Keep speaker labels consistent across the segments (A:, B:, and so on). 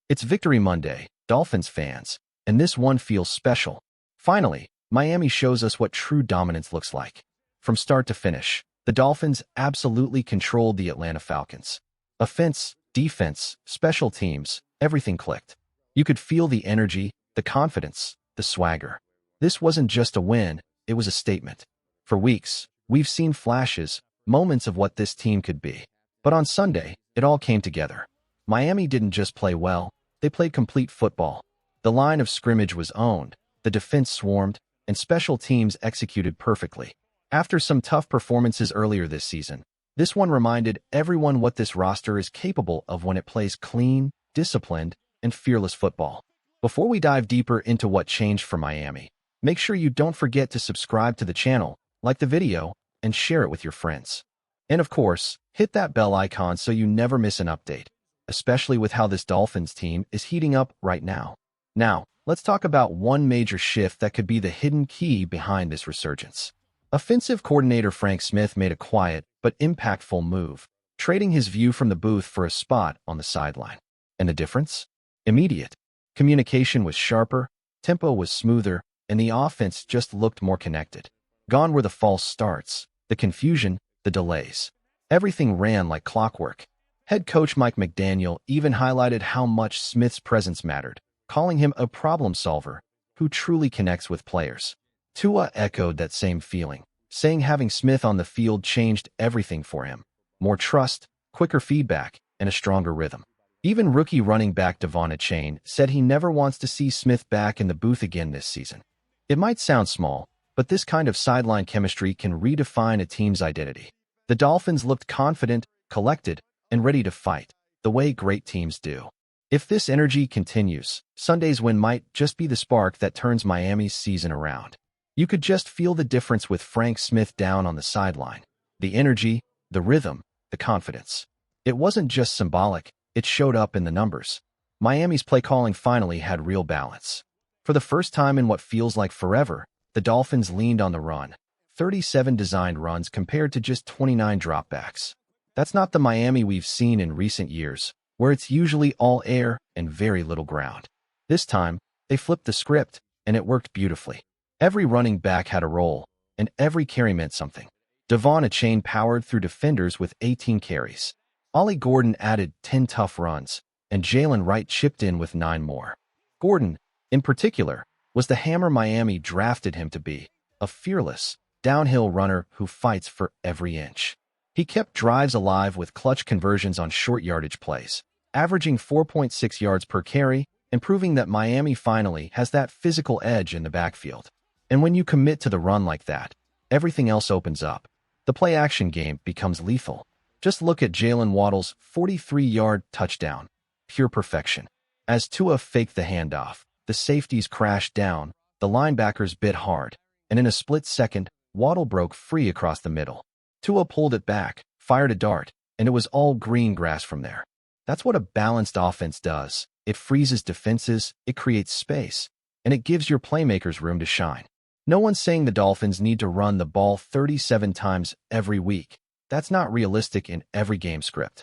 A: It's Victory Monday, Dolphins fans, and this one feels special. Finally, Miami shows us what true dominance looks like. From start to finish, the Dolphins absolutely controlled the Atlanta Falcons. Offense, defense, special teams, everything clicked. You could feel the energy, the confidence, the swagger. This wasn't just a win, it was a statement. For weeks, we've seen flashes, moments of what this team could be. But on Sunday, it all came together. Miami didn't just play well, they played complete football. The line of scrimmage was owned, the defense swarmed, and special teams executed perfectly. After some tough performances earlier this season, this one reminded everyone what this roster is capable of when it plays clean, disciplined, and fearless football. Before we dive deeper into what changed for Miami, make sure you don't forget to subscribe to the channel, like the video, and share it with your friends. And of course, hit that bell icon so you never miss an update, especially with how this Dolphins team is heating up right now. Now, let's talk about one major shift that could be the hidden key behind this resurgence. Offensive coordinator Frank Smith made a quiet but impactful move, trading his view from the booth for a spot on the sideline. And the difference? Immediate. Communication was sharper, tempo was smoother, and the offense just looked more connected. Gone were the false starts, the confusion, the delays. Everything ran like clockwork. Head coach Mike McDaniel even highlighted how much Smith's presence mattered, calling him a problem solver who truly connects with players. Tua echoed that same feeling, saying having Smith on the field changed everything for him. More trust, quicker feedback, and a stronger rhythm. Even rookie running back Devon Achane said he never wants to see Smith back in the booth again this season. It might sound small, but this kind of sideline chemistry can redefine a team's identity. The Dolphins looked confident, collected, and ready to fight, the way great teams do. If this energy continues, Sunday's win might just be the spark that turns Miami's season around. You could just feel the difference with Frank Smith down on the sideline. The energy, the rhythm, the confidence. It wasn't just symbolic, it showed up in the numbers. Miami's play calling finally had real balance. For the first time in what feels like forever, the Dolphins leaned on the run. 37 designed runs compared to just 29 dropbacks. That's not the Miami we've seen in recent years, where it's usually all air and very little ground. This time, they flipped the script, and it worked beautifully. Every running back had a role, and every carry meant something. Devon Achane powered through defenders with 18 carries. Ollie Gordon added 10 tough runs, and Jalen Wright chipped in with 9 more. Gordon, in particular, was the hammer Miami drafted him to be, a fearless, downhill runner who fights for every inch. He kept drives alive with clutch conversions on short yardage plays, averaging 4.6 yards per carry, and proving that Miami finally has that physical edge in the backfield. And when you commit to the run like that, everything else opens up. The play-action game becomes lethal. Just look at Jalen Waddle's 43-yard touchdown. Pure perfection. As Tua faked the handoff, the safeties crashed down, the linebackers bit hard, and in a split second, Waddle broke free across the middle. Tua pulled it back, fired a dart, and it was all green grass from there. That's what a balanced offense does. It freezes defenses, it creates space, and it gives your playmakers room to shine. No one's saying the Dolphins need to run the ball 37 times every week. That's not realistic in every game script.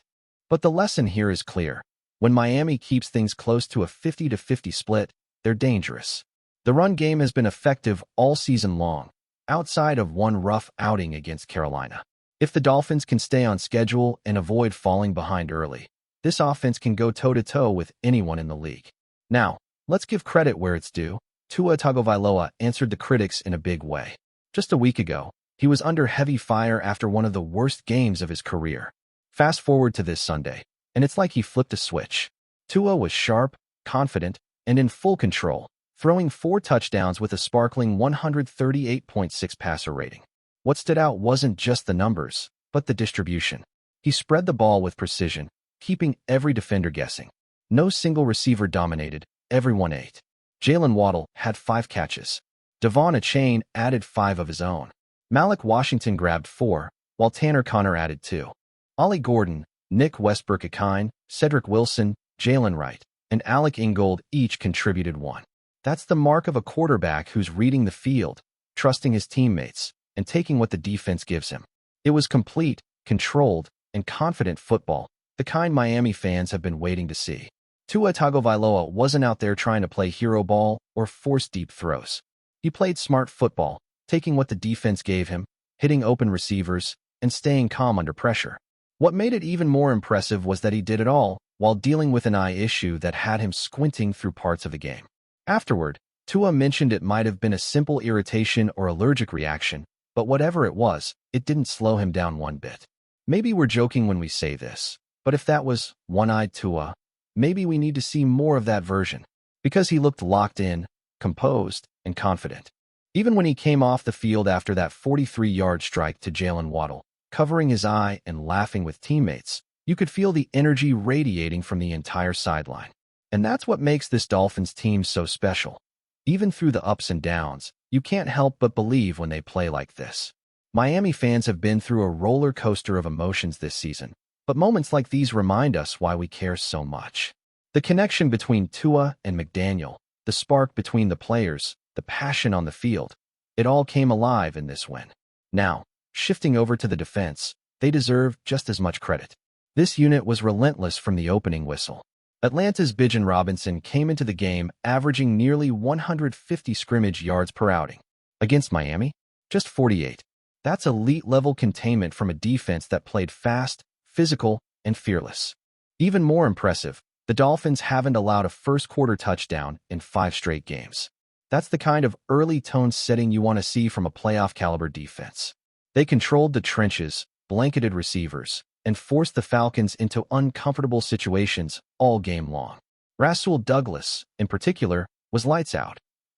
A: But the lesson here is clear. When Miami keeps things close to a 50-50 split, they're dangerous. The run game has been effective all season long, outside of one rough outing against Carolina. If the Dolphins can stay on schedule and avoid falling behind early, this offense can go toe-to-toe with anyone in the league. Now, let's give credit where it's due. Tua Tagovailoa answered the critics in a big way. Just a week ago, he was under heavy fire after one of the worst games of his career. Fast forward to this Sunday, and it's like he flipped a switch. Tua was sharp, confident, and in full control, throwing 4 touchdowns with a sparkling 138.6 passer rating. What stood out wasn't just the numbers, but the distribution. He spread the ball with precision, keeping every defender guessing. No single receiver dominated, everyone ate. Jalen Waddle had 5 catches. Devon Achane added 5 of his own. Malik Washington grabbed 4, while Tanner Conner added 2. Ollie Gordon, Nick Westbrook-Ikine, Cedric Wilson, Jalen Wright, and Alec Ingold each contributed 1. That's the mark of a quarterback who's reading the field, trusting his teammates, and taking what the defense gives him. It was complete, controlled, and confident football, the kind Miami fans have been waiting to see. Tua Tagovailoa wasn't out there trying to play hero ball or force deep throws. He played smart football, taking what the defense gave him, hitting open receivers, and staying calm under pressure. What made it even more impressive was that he did it all while dealing with an eye issue that had him squinting through parts of the game. Afterward, Tua mentioned it might have been a simple irritation or allergic reaction, but whatever it was, it didn't slow him down one bit. Maybe we're joking when we say this, but if that was one-eyed Tua, maybe we need to see more of that version, because he looked locked in, composed, and confident. Even when he came off the field after that 43-yard strike to Jalen Waddle, covering his eye and laughing with teammates, you could feel the energy radiating from the entire sideline. And that's what makes this Dolphins team so special. Even through the ups and downs, you can't help but believe when they play like this. Miami fans have been through a roller coaster of emotions this season, but moments like these remind us why we care so much. The connection between Tua and McDaniel, the spark between the players, the passion on the field, it all came alive in this win. Now, shifting over to the defense, they deserve just as much credit. This unit was relentless from the opening whistle. Atlanta's Bijan Robinson came into the game averaging nearly 150 scrimmage yards per outing. Against Miami, just 48. That's elite-level containment from a defense that played fast, physical, and fearless. Even more impressive, the Dolphins haven't allowed a first-quarter touchdown in 5 straight games. That's the kind of early tone setting you want to see from a playoff-caliber defense. They controlled the trenches, blanketed receivers, and forced the Falcons into uncomfortable situations all game long. Rasul Douglas, in particular, was lights out.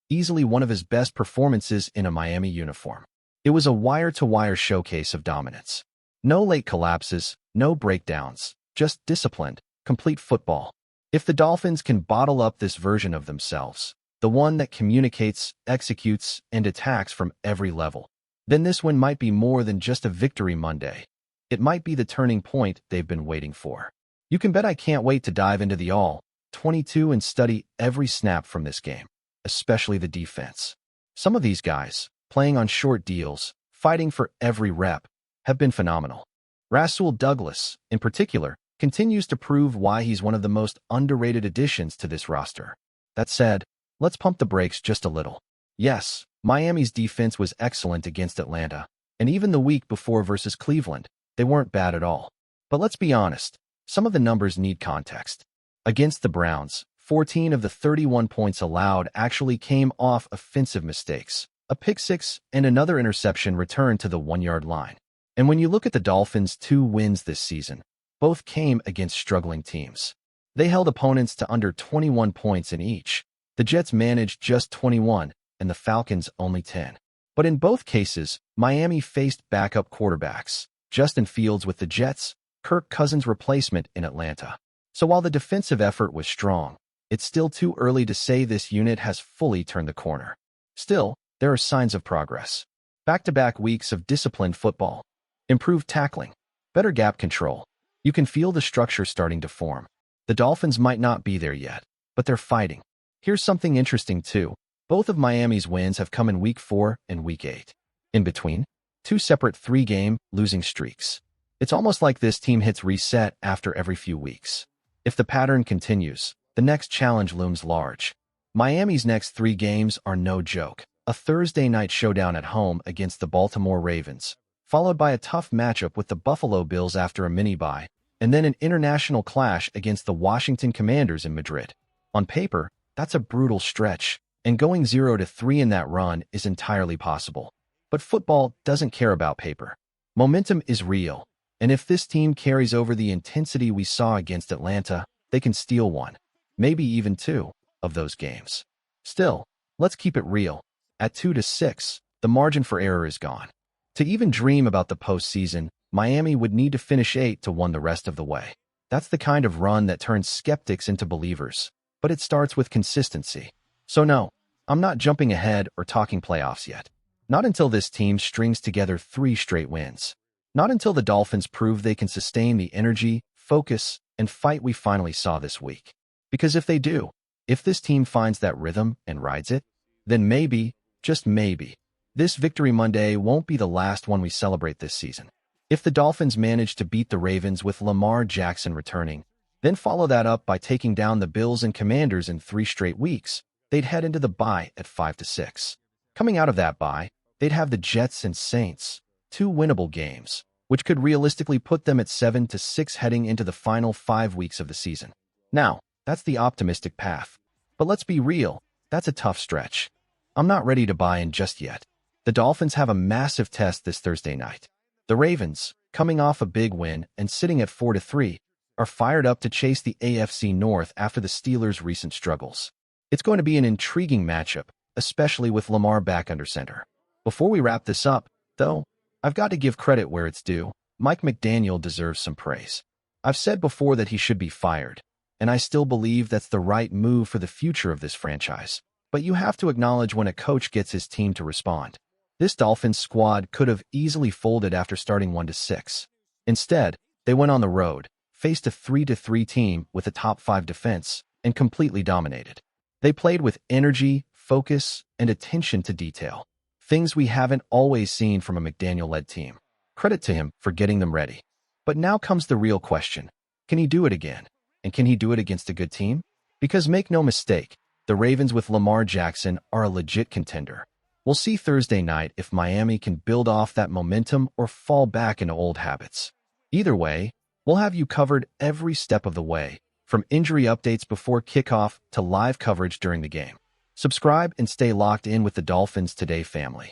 A: Easily one of his best performances in a Miami uniform. It was a wire-to-wire showcase of dominance. No late collapses, no breakdowns, just disciplined, complete football. If the Dolphins can bottle up this version of themselves, the one that communicates, executes, and attacks from every level, then this win might be more than just a victory Monday. It might be the turning point they've been waiting for. You can bet I can't wait to dive into the all-22 and study every snap from this game, especially the defense. Some of these guys, playing on short deals, fighting for every rep, have been phenomenal. Rasul Douglas, in particular, continues to prove why he's one of the most underrated additions to this roster. That said, let's pump the brakes just a little. Yes, Miami's defense was excellent against Atlanta, and even the week before versus Cleveland, they weren't bad at all. But let's be honest, some of the numbers need context. Against the Browns, 14 of the 31 points allowed actually came off offensive mistakes. A pick six and another interception returned to the 1-yard line. And when you look at the Dolphins' 2 wins this season, both came against struggling teams. They held opponents to under 21 points in each. The Jets managed just 21, and the Falcons only 10. But in both cases, Miami faced backup quarterbacks. Justin Fields with the Jets, Kirk Cousins' replacement in Atlanta. So while the defensive effort was strong, it's still too early to say this unit has fully turned the corner. Still, there are signs of progress. Back-to-back weeks of disciplined football, improved tackling, better gap control. You can feel the structure starting to form. The Dolphins might not be there yet, but they're fighting. Here's something interesting too. Both of Miami's wins have come in Week 4 and Week 8. In between, 2 separate 3-game losing streaks. It's almost like this team hits reset after every few weeks. If the pattern continues, the next challenge looms large. Miami's next 3 games are no joke. A Thursday night showdown at home against the Baltimore Ravens, followed by a tough matchup with the Buffalo Bills after a mini-bye, and then an international clash against the Washington Commanders in Madrid. On paper, that's a brutal stretch, and going 0-3 in that run is entirely possible. But football doesn't care about paper. Momentum is real, and if this team carries over the intensity we saw against Atlanta, they can steal 1, maybe even 2, of those games. Still, let's keep it real. At 2-6, the margin for error is gone. To even dream about the postseason, Miami would need to finish 8-1 the rest of the way. That's the kind of run that turns skeptics into believers, but it starts with consistency. So no, I'm not jumping ahead or talking playoffs yet. Not until this team strings together 3 straight wins. Not until the Dolphins prove they can sustain the energy, focus, and fight we finally saw this week. Because if they do, if this team finds that rhythm and rides it, then maybe, just maybe, this Victory Monday won't be the last one we celebrate this season. If the Dolphins manage to beat the Ravens with Lamar Jackson returning, Then follow that up by taking down the Bills and Commanders in 3 straight weeks. They'd head into the bye at 5-6. Coming out of that bye, they'd have the Jets and Saints, 2 winnable games, which could realistically put them at 7-6 heading into the final 5 weeks of the season. Now, that's the optimistic path. But let's be real, that's a tough stretch. I'm not ready to buy in just yet. The Dolphins have a massive test this Thursday night. The Ravens, coming off a big win and sitting at 4-3, are fired up to chase the AFC North after the Steelers' recent struggles. It's going to be an intriguing matchup, especially with Lamar back under center. Before we wrap this up, though, I've got to give credit where it's due. Mike McDaniel deserves some praise. I've said before that he should be fired, and I still believe that's the right move for the future of this franchise. But you have to acknowledge when a coach gets his team to respond. This Dolphins squad could have easily folded after starting 1-6. Instead, they went on the road, faced a 3-3 team with a top 5 defense, and completely dominated. They played with energy, focus, and attention to detail, things we haven't always seen from a McDaniel-led team. Credit to him for getting them ready. But now comes the real question. Can he do it again? And can he do it against a good team? Because make no mistake, the Ravens with Lamar Jackson are a legit contender. We'll see Thursday night if Miami can build off that momentum or fall back into old habits. Either way, we'll have you covered every step of the way, from injury updates before kickoff to live coverage during the game. Subscribe and stay locked in with the Dolphins Today family.